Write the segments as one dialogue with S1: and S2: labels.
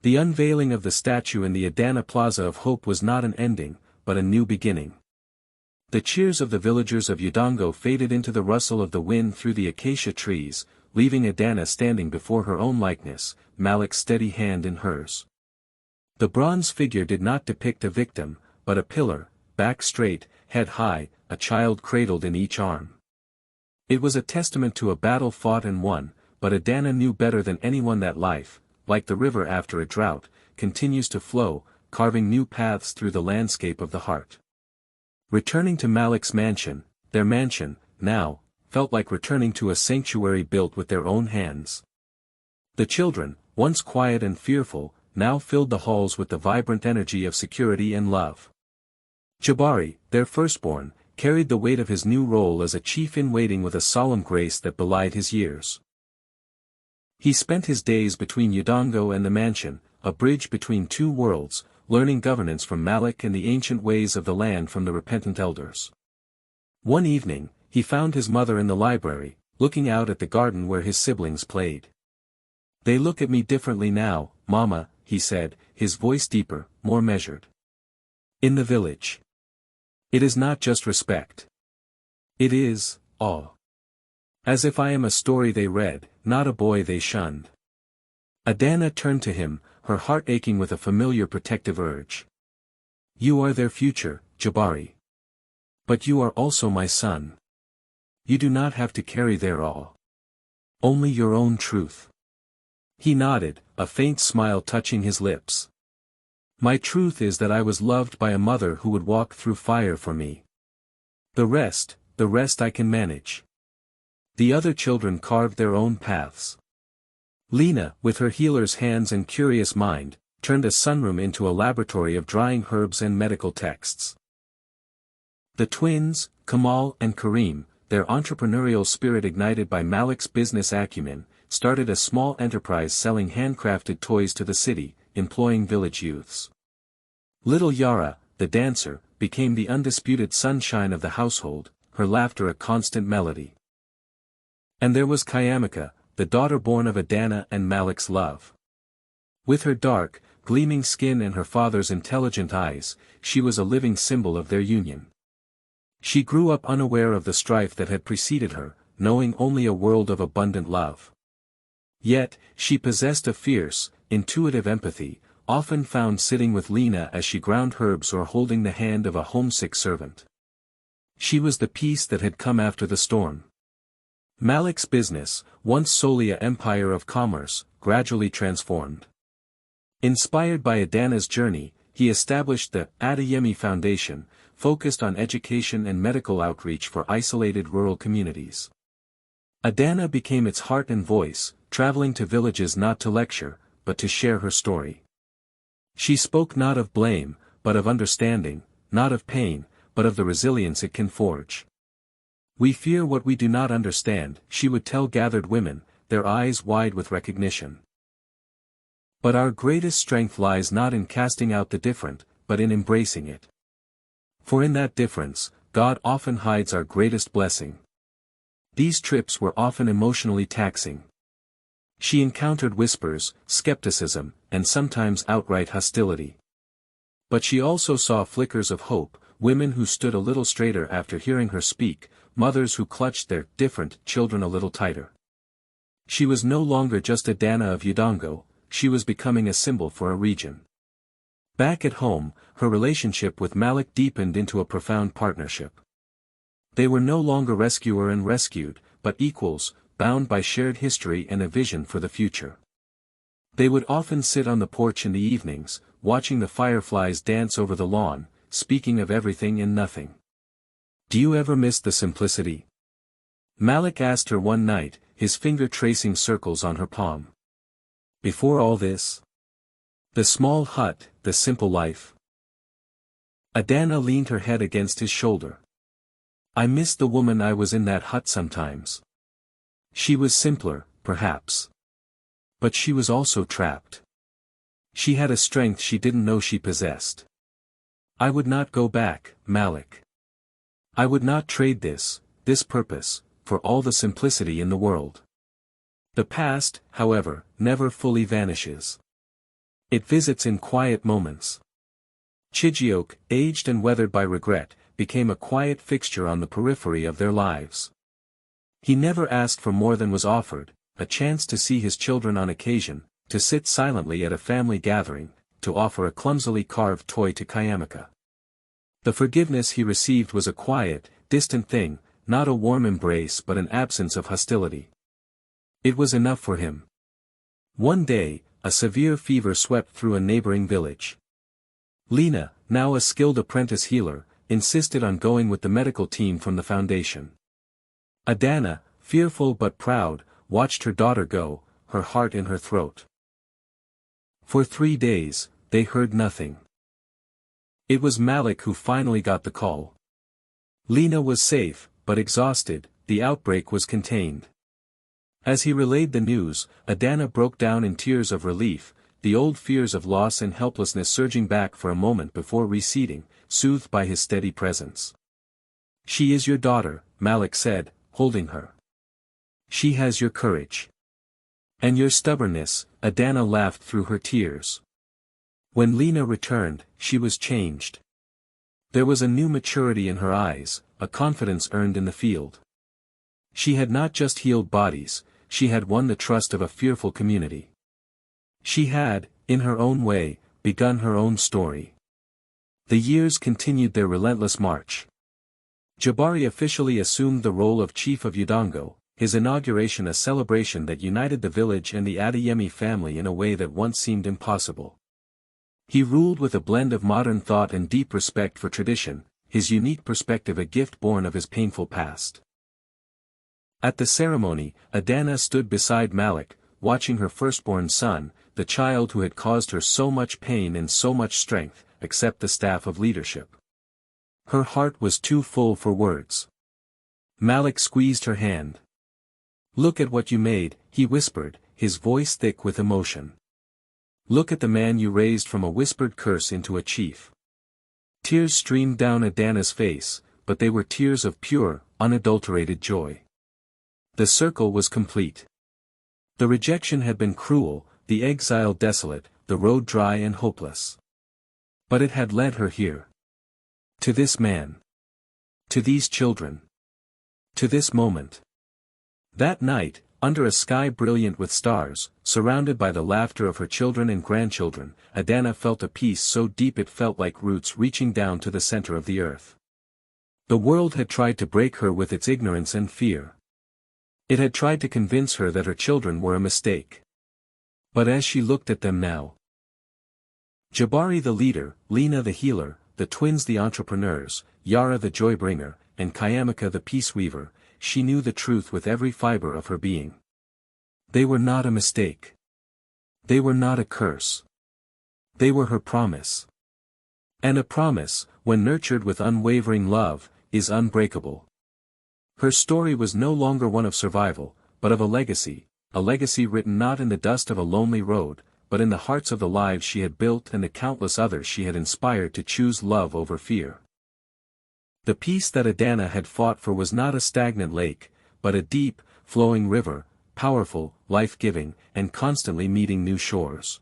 S1: The unveiling of the statue in the Adana Plaza of Hope was not an ending, but a new beginning. The cheers of the villagers of Udongo faded into the rustle of the wind through the acacia trees, leaving Adana standing before her own likeness, Malik's steady hand in hers. The bronze figure did not depict a victim, but a pillar, back straight, head high, a child cradled in each arm. It was a testament to a battle fought and won, but Adana knew better than anyone that life, like the river after a drought, continues to flow, carving new paths through the landscape of the heart. Returning to Malik's mansion, their mansion, now, felt like returning to a sanctuary built with their own hands. The children, once quiet and fearful, now filled the halls with the vibrant energy of security and love. Jabari, their firstborn, carried the weight of his new role as a chief-in-waiting with a solemn grace that belied his years. He spent his days between Udongo and the mansion, a bridge between two worlds, learning governance from Malik and the ancient ways of the land from the repentant elders. One evening, he found his mother in the library, looking out at the garden where his siblings played. "They look at me differently now, Mama," he said, his voice deeper, more measured. "In the village. It is not just respect. It is, awe. As if I am a story they read, not a boy they shunned." Adana turned to him, her heart aching with a familiar protective urge. "You are their future, Jabari. But you are also my son. You do not have to carry their awe. Only your own truth." He nodded, a faint smile touching his lips. "My truth is that I was loved by a mother who would walk through fire for me. The rest I can manage." The other children carved their own paths. Lena, with her healer's hands and curious mind, turned a sunroom into a laboratory of drying herbs and medical texts. The twins, Kamal and Kareem, their entrepreneurial spirit ignited by Malik's business acumen, started a small enterprise selling handcrafted toys to the city, employing village youths. Little Yara, the dancer, became the undisputed sunshine of the household, her laughter a constant melody. And there was Kayamika, the daughter born of Adana and Malik's love. With her dark, gleaming skin and her father's intelligent eyes, she was a living symbol of their union. She grew up unaware of the strife that had preceded her, knowing only a world of abundant love. Yet, she possessed a fierce, intuitive empathy, often found sitting with Lena as she ground herbs or holding the hand of a homesick servant. She was the peace that had come after the storm. Malik's business, once solely an empire of commerce, gradually transformed. Inspired by Adana's journey, he established the Adeyemi Foundation, focused on education and medical outreach for isolated rural communities. Adana became its heart and voice, traveling to villages not to lecture, but to share her story. She spoke not of blame, but of understanding, not of pain, but of the resilience it can forge. "We fear what we do not understand," she would tell gathered women, their eyes wide with recognition. "But our greatest strength lies not in casting out the different, but in embracing it. For in that difference, God often hides our greatest blessing." These trips were often emotionally taxing. She encountered whispers, skepticism, and sometimes outright hostility. But she also saw flickers of hope, women who stood a little straighter after hearing her speak, mothers who clutched their different children a little tighter. She was no longer just Adana of Udongo, she was becoming a symbol for a region. Back at home, her relationship with Malik deepened into a profound partnership. They were no longer rescuer and rescued, but equals, bound by shared history and a vision for the future. They would often sit on the porch in the evenings, watching the fireflies dance over the lawn, speaking of everything and nothing. "Do you ever miss the simplicity?" Malik asked her one night, his finger tracing circles on her palm. "Before all this? The small hut, the simple life." Adana leaned her head against his shoulder. "I miss the woman I was in that hut sometimes. She was simpler, perhaps. But she was also trapped. She had a strength she didn't know she possessed. I would not go back, Malik. I would not trade this purpose, for all the simplicity in the world. The past, however, never fully vanishes. It visits in quiet moments. Chijioke, aged and weathered by regret, became a quiet fixture on the periphery of their lives. He never asked for more than was offered, a chance to see his children on occasion, to sit silently at a family gathering, to offer a clumsily carved toy to Kayamika. The forgiveness he received was a quiet, distant thing, not a warm embrace but an absence of hostility. It was enough for him. One day, a severe fever swept through a neighboring village. Lena, now a skilled apprentice healer, insisted on going with the medical team from the foundation. Adana, fearful but proud, watched her daughter go, her heart in her throat. For 3 days, they heard nothing. It was Malik who finally got the call. Lena was safe, but exhausted, the outbreak was contained. As he relayed the news, Adana broke down in tears of relief, the old fears of loss and helplessness surging back for a moment before receding, soothed by his steady presence. "She is your daughter," Malik said, holding her. "She has your courage. And your stubbornness," Adana laughed through her tears. When Lena returned, she was changed. There was a new maturity in her eyes, a confidence earned in the field. She had not just healed bodies, she had won the trust of a fearful community. She had, in her own way, begun her own story. The years continued their relentless march. Jabari officially assumed the role of chief of Udongo, his inauguration a celebration that united the village and the Adeyemi family in a way that once seemed impossible. He ruled with a blend of modern thought and deep respect for tradition, his unique perspective a gift born of his painful past. At the ceremony, Adana stood beside Malik, watching her firstborn son, the child who had caused her so much pain and so much strength, accept the staff of leadership. Her heart was too full for words. Malik squeezed her hand. "Look at what you made," he whispered, his voice thick with emotion. "Look at the man you raised from a whispered curse into a chief." Tears streamed down Adana's face, but they were tears of pure, unadulterated joy. The circle was complete. The rejection had been cruel, the exile desolate, the road dry and hopeless. But it had led her here. To this man. To these children. To this moment. That night, under a sky brilliant with stars, surrounded by the laughter of her children and grandchildren, Adana felt a peace so deep it felt like roots reaching down to the center of the earth. The world had tried to break her with its ignorance and fear. It had tried to convince her that her children were a mistake. But as she looked at them now, Jabari the leader, Lena the healer, the twins the entrepreneurs, Yara the joy-bringer, and Kayamika the peace-weaver, she knew the truth with every fiber of her being. They were not a mistake. They were not a curse. They were her promise. And a promise, when nurtured with unwavering love, is unbreakable. Her story was no longer one of survival, but of a legacy written not in the dust of a lonely road, but in the hearts of the lives she had built and the countless others she had inspired to choose love over fear. The peace that Adana had fought for was not a stagnant lake, but a deep, flowing river, powerful, life-giving, and constantly meeting new shores.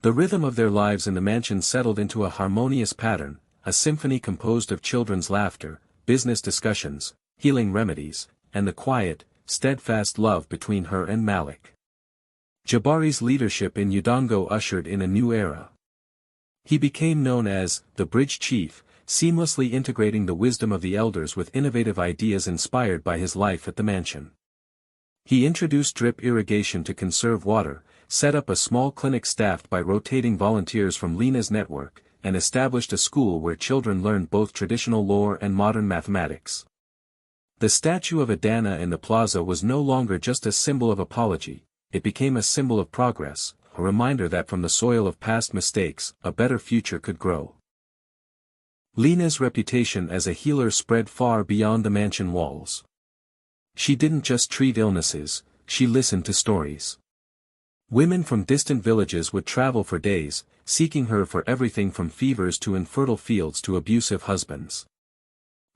S1: The rhythm of their lives in the mansion settled into a harmonious pattern, a symphony composed of children's laughter, business discussions, healing remedies, and the quiet, steadfast love between her and Malik. Jabari's leadership in Udongo ushered in a new era. He became known as the Bridge Chief, seamlessly integrating the wisdom of the elders with innovative ideas inspired by his life at the mansion. He introduced drip irrigation to conserve water, set up a small clinic staffed by rotating volunteers from Lena's network, and established a school where children learned both traditional lore and modern mathematics. The statue of Adana in the plaza was no longer just a symbol of apology, it became a symbol of progress, a reminder that from the soil of past mistakes, a better future could grow. Lena's reputation as a healer spread far beyond the mansion walls. She didn't just treat illnesses, she listened to stories. Women from distant villages would travel for days, seeking her for everything from fevers to infertile fields to abusive husbands.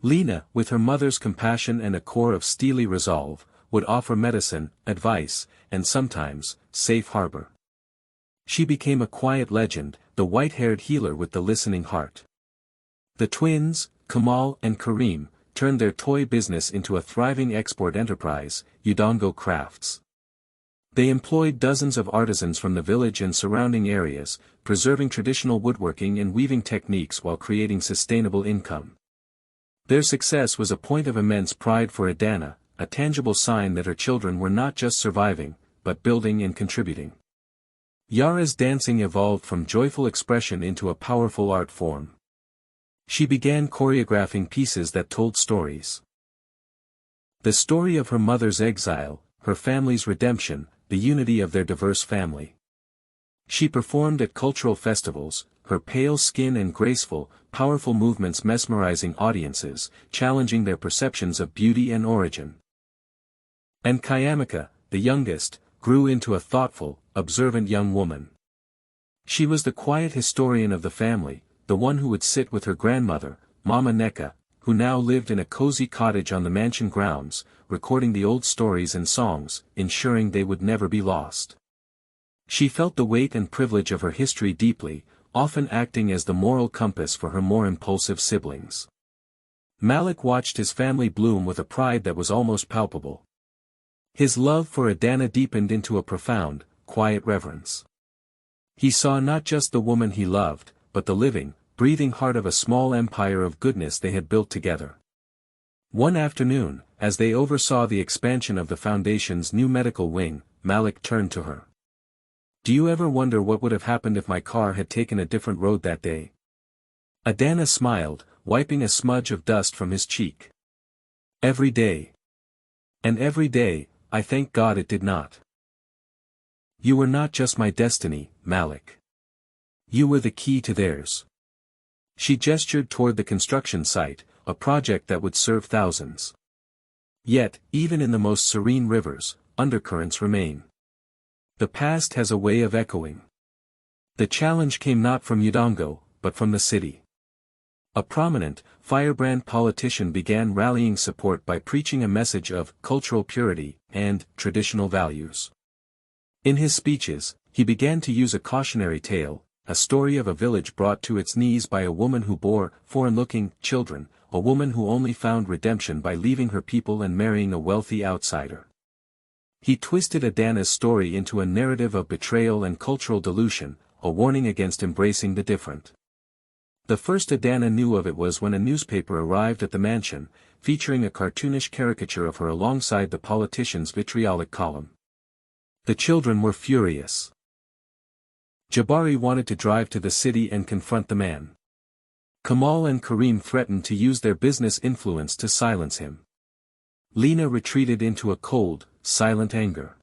S1: Lena, with her mother's compassion and a core of steely resolve, would offer medicine, advice, and sometimes, safe harbor. She became a quiet legend, the white-haired healer with the listening heart. The twins, Kamal and Kareem, turned their toy business into a thriving export enterprise, Udongo Crafts. They employed dozens of artisans from the village and surrounding areas, preserving traditional woodworking and weaving techniques while creating sustainable income. Their success was a point of immense pride for Adana, a tangible sign that her children were not just surviving, but building and contributing. Yara's dancing evolved from joyful expression into a powerful art form. She began choreographing pieces that told stories. The story of her mother's exile, her family's redemption, the unity of their diverse family. She performed at cultural festivals, her pale skin and graceful, powerful movements mesmerizing audiences, challenging their perceptions of beauty and origin. And Kayamika, the youngest, grew into a thoughtful, observant young woman. She was the quiet historian of the family, the one who would sit with her grandmother, Mama Neka, who now lived in a cozy cottage on the mansion grounds, recording the old stories and songs, ensuring they would never be lost. She felt the weight and privilege of her history deeply, often acting as the moral compass for her more impulsive siblings. Malik watched his family bloom with a pride that was almost palpable. His love for Adana deepened into a profound, quiet reverence. He saw not just the woman he loved, but the living, breathing heart of a small empire of goodness they had built together. One afternoon, as they oversaw the expansion of the Foundation's new medical wing, Malik turned to her. "Do you ever wonder what would have happened if my car had taken a different road that day?" Adana smiled, wiping a smudge of dust from his cheek. "Every day. And every day, I thank God it did not. You were not just my destiny, Malik. You were the key to theirs." She gestured toward the construction site, a project that would serve thousands. Yet, even in the most serene rivers, undercurrents remain. The past has a way of echoing. The challenge came not from Udongo, but from the city. A prominent, firebrand politician began rallying support by preaching a message of cultural purity and traditional values. In his speeches, he began to use a cautionary tale, a story of a village brought to its knees by a woman who bore foreign-looking children, a woman who only found redemption by leaving her people and marrying a wealthy outsider. He twisted Adana's story into a narrative of betrayal and cultural dilution, a warning against embracing the different. The first Adana knew of it was when a newspaper arrived at the mansion, featuring a cartoonish caricature of her alongside the politician's vitriolic column. The children were furious. Jabari wanted to drive to the city and confront the man. Kamal and Kareem threatened to use their business influence to silence him. Lena retreated into a cold, silent anger.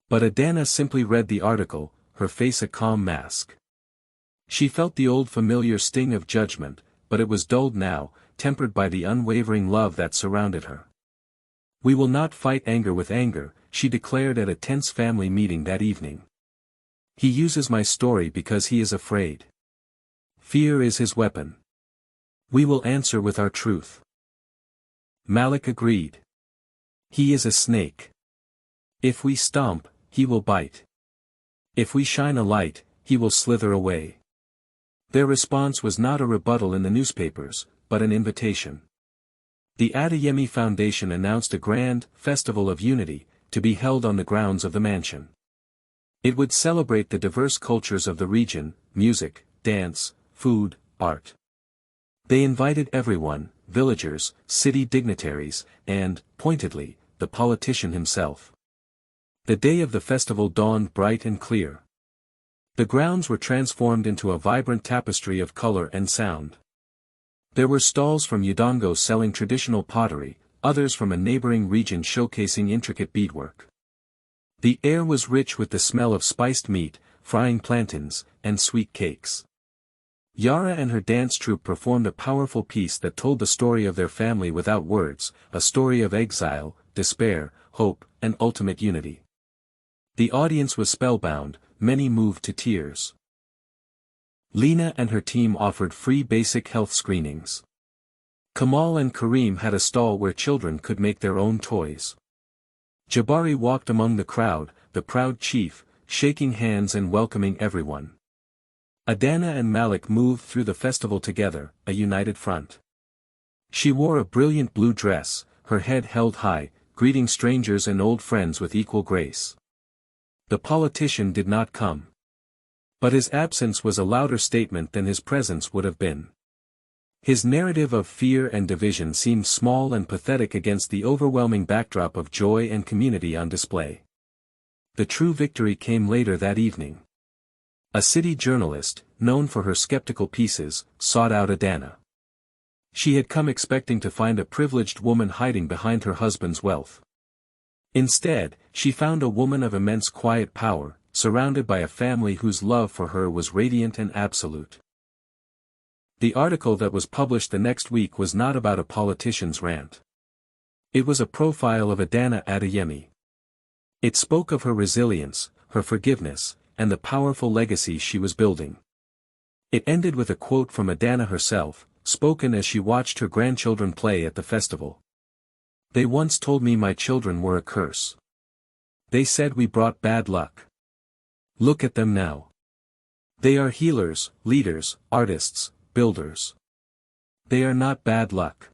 S1: But Adana simply read the article, her face a calm mask. She felt the old familiar sting of judgment, but it was dulled now, tempered by the unwavering love that surrounded her. "We will not fight anger with anger," she declared at a tense family meeting that evening. "He uses my story because he is afraid. Fear is his weapon. We will answer with our truth." Malik agreed. "He is a snake. If we stomp, he will bite. If we shine a light, he will slither away." Their response was not a rebuttal in the newspapers, but an invitation. The Adeyemi Foundation announced a grand festival of unity, to be held on the grounds of the mansion. It would celebrate the diverse cultures of the region, music, dance, food, art. They invited everyone, villagers, city dignitaries, and, pointedly, the politician himself. The day of the festival dawned bright and clear. The grounds were transformed into a vibrant tapestry of color and sound. There were stalls from Udongo selling traditional pottery, others from a neighboring region showcasing intricate beadwork. The air was rich with the smell of spiced meat, frying plantains, and sweet cakes. Yara and her dance troupe performed a powerful piece that told the story of their family without words, a story of exile, despair, hope, and ultimate unity. The audience was spellbound, many moved to tears. Lena and her team offered free basic health screenings. Kamal and Kareem had a stall where children could make their own toys. Jabari walked among the crowd, the proud chief, shaking hands and welcoming everyone. Adana and Malik moved through the festival together, a united front. She wore a brilliant blue dress, her head held high, greeting strangers and old friends with equal grace. The politician did not come. But his absence was a louder statement than his presence would have been. His narrative of fear and division seemed small and pathetic against the overwhelming backdrop of joy and community on display. The true victory came later that evening. A city journalist, known for her skeptical pieces, sought out Adana. She had come expecting to find a privileged woman hiding behind her husband's wealth. Instead, she found a woman of immense quiet power, surrounded by a family whose love for her was radiant and absolute. The article that was published the next week was not about a politician's rant. It was a profile of Adana Adeyemi. It spoke of her resilience, her forgiveness, and the powerful legacy she was building. It ended with a quote from Adana herself, spoken as she watched her grandchildren play at the festival. "They once told me my children were a curse. They said we brought bad luck. Look at them now. They are healers, leaders, artists, builders. They are not bad luck.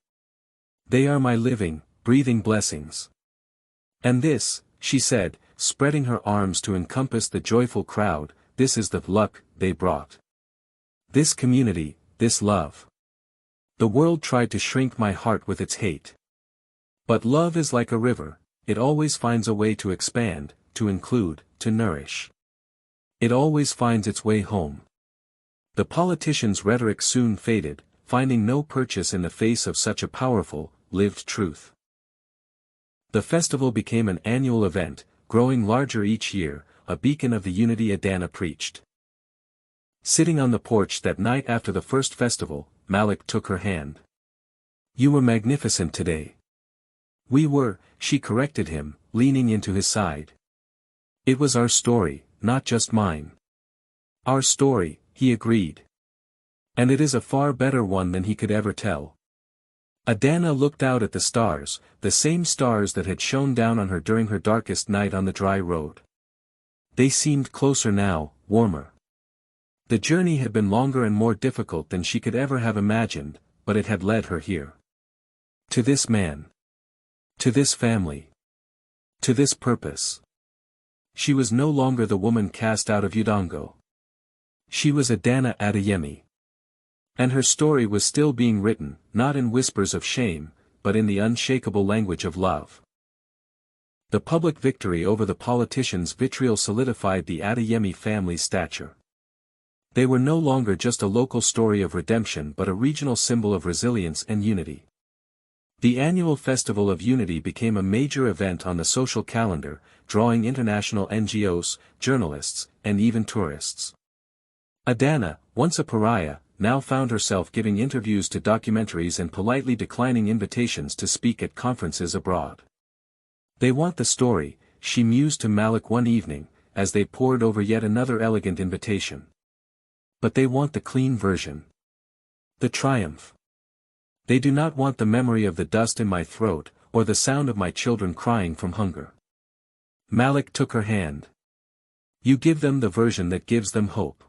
S1: They are my living, breathing blessings." And this, she said, spreading her arms to encompass the joyful crowd, this is the luck they brought. This community, this love. The world tried to shrink my heart with its hate. But love is like a river, it always finds a way to expand, to include, to nourish. It always finds its way home. The politician's rhetoric soon faded, finding no purchase in the face of such a powerful, lived truth. The festival became an annual event, growing larger each year, a beacon of the unity Adana preached. Sitting on the porch that night after the first festival, Malik took her hand. "You were magnificent today." "We were," she corrected him, leaning into his side. "It was our story, not just mine." "Our story," he agreed. "And it is a far better one than he could ever tell." Adana looked out at the stars, the same stars that had shone down on her during her darkest night on the dry road. They seemed closer now, warmer. The journey had been longer and more difficult than she could ever have imagined, but it had led her here. To this man. To this family. To this purpose. She was no longer the woman cast out of Udango. She was Adana Adeyemi. And her story was still being written, not in whispers of shame, but in the unshakable language of love. The public victory over the politician's vitriol solidified the Adeyemi family's stature. They were no longer just a local story of redemption but a regional symbol of resilience and unity. The annual Festival of Unity became a major event on the social calendar, drawing international NGOs, journalists, and even tourists. Adana, once a pariah, now found herself giving interviews to documentaries and politely declining invitations to speak at conferences abroad. "They want the story," she mused to Malik one evening, as they pored over yet another elegant invitation. "But they want the clean version. The triumph. They do not want the memory of the dust in my throat, or the sound of my children crying from hunger." Malik took her hand. "You give them the version that gives them hope.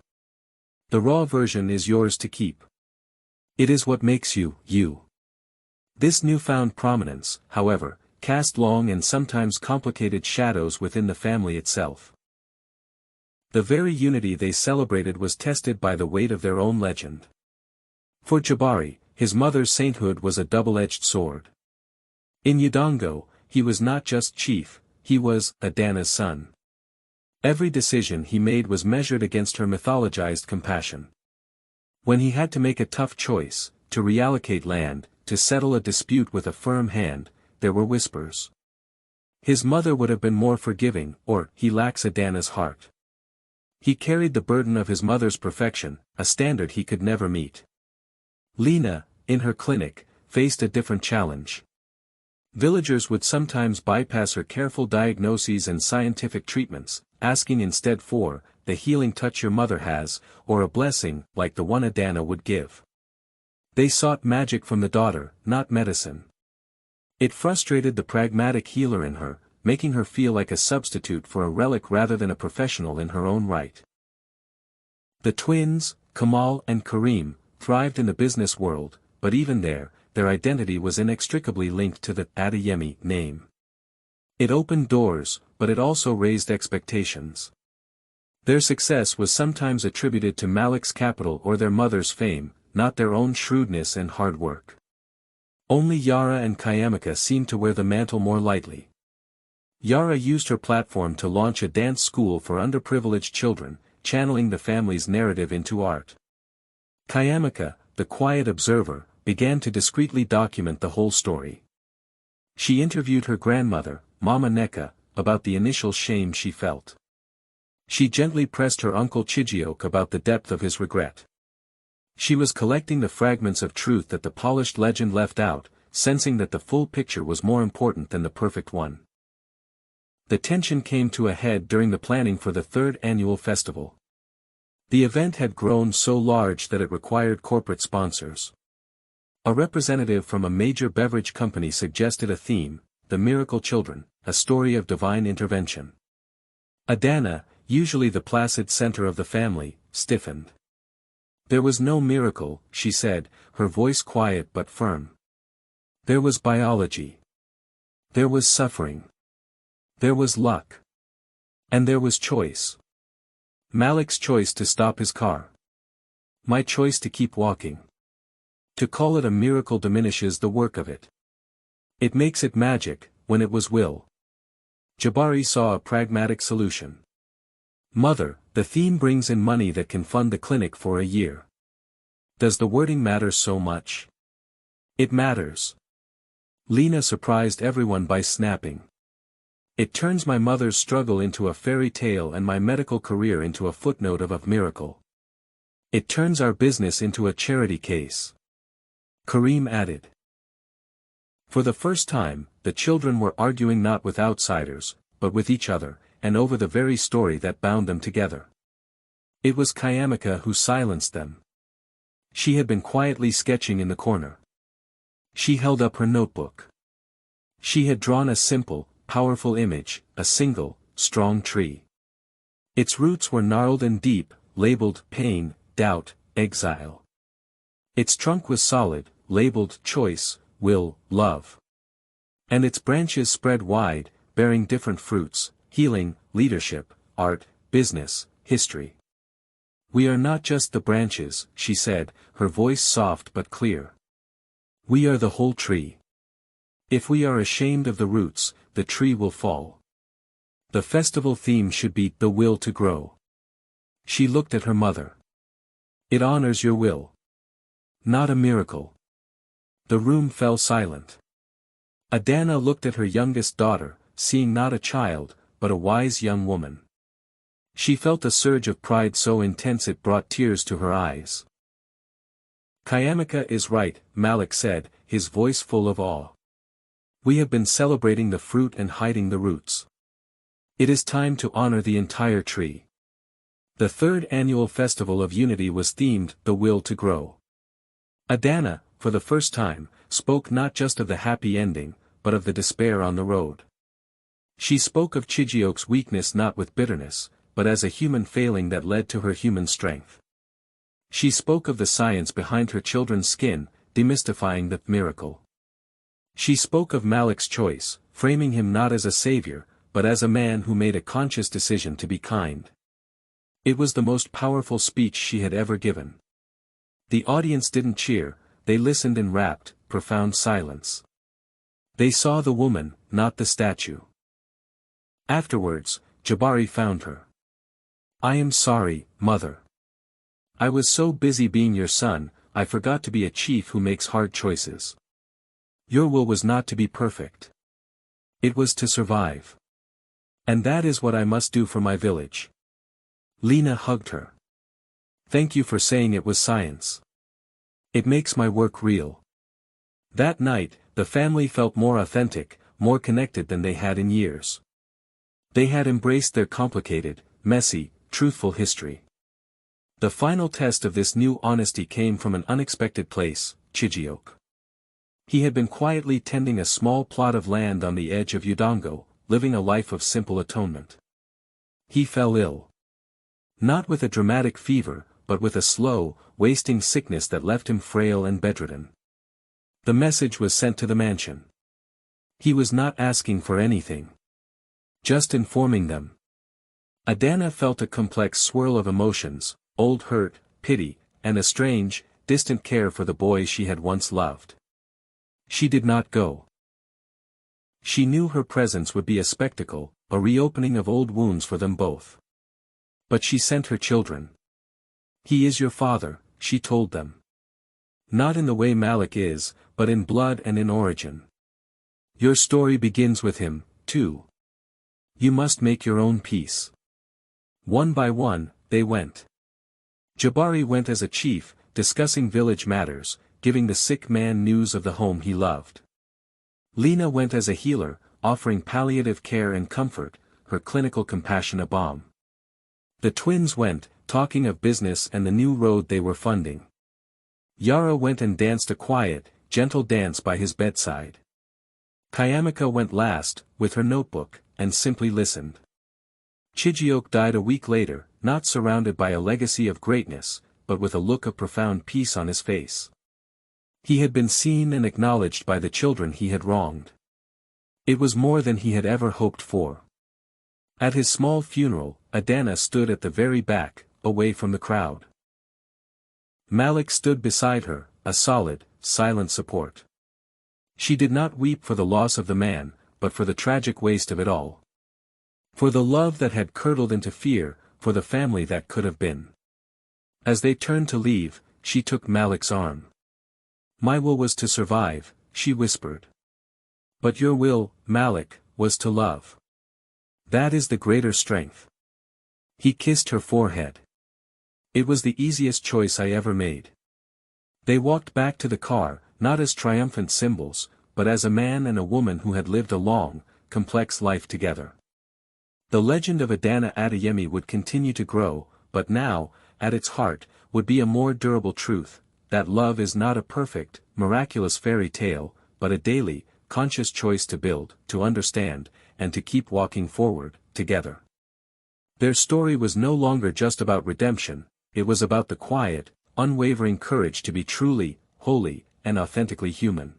S1: The raw version is yours to keep. It is what makes you, you." This newfound prominence, however, cast long and sometimes complicated shadows within the family itself. The very unity they celebrated was tested by the weight of their own legend. For Jabari, his mother's sainthood was a double-edged sword. In Udango, he was not just chief, he was Adana's son. Every decision he made was measured against her mythologized compassion. When he had to make a tough choice, to reallocate land, to settle a dispute with a firm hand, there were whispers. His mother would have been more forgiving, or, he lacks Adana's heart. He carried the burden of his mother's perfection, a standard he could never meet. Lena, in her clinic, faced a different challenge. Villagers would sometimes bypass her careful diagnoses and scientific treatments, asking instead for, the healing touch your mother has, or a blessing, like the one Adana would give. They sought magic from the daughter, not medicine. It frustrated the pragmatic healer in her, making her feel like a substitute for a relic rather than a professional in her own right. The twins, Kamal and Kareem, thrived in the business world, but even there, their identity was inextricably linked to the Adeyemi name. It opened doors, but it also raised expectations. Their success was sometimes attributed to Malik's capital or their mother's fame, not their own shrewdness and hard work. Only Yara and Kayamika seemed to wear the mantle more lightly. Yara used her platform to launch a dance school for underprivileged children, channeling the family's narrative into art. Kayamika, the quiet observer, began to discreetly document the whole story. She interviewed her grandmother, Mama Neka, about the initial shame she felt. She gently pressed her uncle Chijioke about the depth of his regret. She was collecting the fragments of truth that the polished legend left out, sensing that the full picture was more important than the perfect one. The tension came to a head during the planning for the third annual festival. The event had grown so large that it required corporate sponsors. A representative from a major beverage company suggested a theme, the Miracle Children, a story of divine intervention. Adana, usually the placid center of the family, stiffened. There was no miracle, she said, her voice quiet but firm. There was biology. There was suffering. There was luck. And there was choice. Malik's choice to stop his car. My choice to keep walking. To call it a miracle diminishes the work of it. It makes it magic, when it was will. Jabari saw a pragmatic solution. Mother, the theme brings in money that can fund the clinic for a year. Does the wording matter so much? It matters. Lena surprised everyone by snapping. It turns my mother's struggle into a fairy tale and my medical career into a footnote of a miracle. It turns our business into a charity case. Kareem added. For the first time, the children were arguing not with outsiders, but with each other, and over the very story that bound them together. It was Kayamika who silenced them. She had been quietly sketching in the corner. She held up her notebook. She had drawn a simple, powerful image, a single, strong tree. Its roots were gnarled and deep, labeled pain, doubt, exile. Its trunk was solid, labeled choice, will, love. And its branches spread wide, bearing different fruits, healing, leadership, art, business, history. We are not just the branches, she said, her voice soft but clear. We are the whole tree. If we are ashamed of the roots, the tree will fall. The festival theme should be the will to grow. She looked at her mother. It honors your will. Not a miracle. The room fell silent. Adana looked at her youngest daughter, seeing not a child, but a wise young woman. She felt a surge of pride so intense it brought tears to her eyes. Kayamika is right, Malik said, his voice full of awe. We have been celebrating the fruit and hiding the roots. It is time to honor the entire tree. The third annual Festival of Unity was themed, The Will to Grow. Adana, for the first time, spoke not just of the happy ending, but of the despair on the road. She spoke of Chijioke's weakness not with bitterness, but as a human failing that led to her human strength. She spoke of the science behind her children's skin, demystifying the miracle. She spoke of Malik's choice, framing him not as a savior, but as a man who made a conscious decision to be kind. It was the most powerful speech she had ever given. The audience didn't cheer, they listened in rapt, profound silence. They saw the woman, not the statue. Afterwards, Jabari found her. I am sorry, mother. I was so busy being your son, I forgot to be a chief who makes hard choices. Your will was not to be perfect. It was to survive. And that is what I must do for my village. Lena hugged her. Thank you for saying it was science. It makes my work real. That night, the family felt more authentic, more connected than they had in years. They had embraced their complicated, messy, truthful history. The final test of this new honesty came from an unexpected place, Chijioke. He had been quietly tending a small plot of land on the edge of Udongo, living a life of simple atonement. He fell ill. Not with a dramatic fever, but with a slow, wasting sickness that left him frail and bedridden. The message was sent to the mansion. He was not asking for anything. Just informing them. Adana felt a complex swirl of emotions, old hurt, pity, and a strange, distant care for the boy she had once loved. She did not go. She knew her presence would be a spectacle, a reopening of old wounds for them both. But she sent her children. He is your father, she told them. Not in the way Malik is, but in blood and in origin. Your story begins with him, too. You must make your own peace. One by one, they went. Jabari went as a chief, discussing village matters, giving the sick man news of the home he loved. Lena went as a healer, offering palliative care and comfort, her clinical compassion a balm. The twins went, talking of business and the new road they were funding. Yara went and danced a quiet, gentle dance by his bedside. Kayamika went last, with her notebook, and simply listened. Chijioke died a week later, not surrounded by a legacy of greatness, but with a look of profound peace on his face. He had been seen and acknowledged by the children he had wronged. It was more than he had ever hoped for. At his small funeral, Adana stood at the very back, away from the crowd. Malik stood beside her, a solid, silent support. She did not weep for the loss of the man, but for the tragic waste of it all. For the love that had curdled into fear, for the family that could have been. As they turned to leave, she took Malik's arm. My will was to survive, she whispered. But your will, Malik, was to love. That is the greater strength. He kissed her forehead. It was the easiest choice I ever made. They walked back to the car, not as triumphant symbols, but as a man and a woman who had lived a long, complex life together. The legend of Adana Adeyemi would continue to grow, but now, at its heart, would be a more durable truth, that love is not a perfect, miraculous fairy tale, but a daily, conscious choice to build, to understand, and to keep walking forward, together. Their story was no longer just about redemption, it was about the quiet, unwavering courage to be truly, wholly, and authentically human.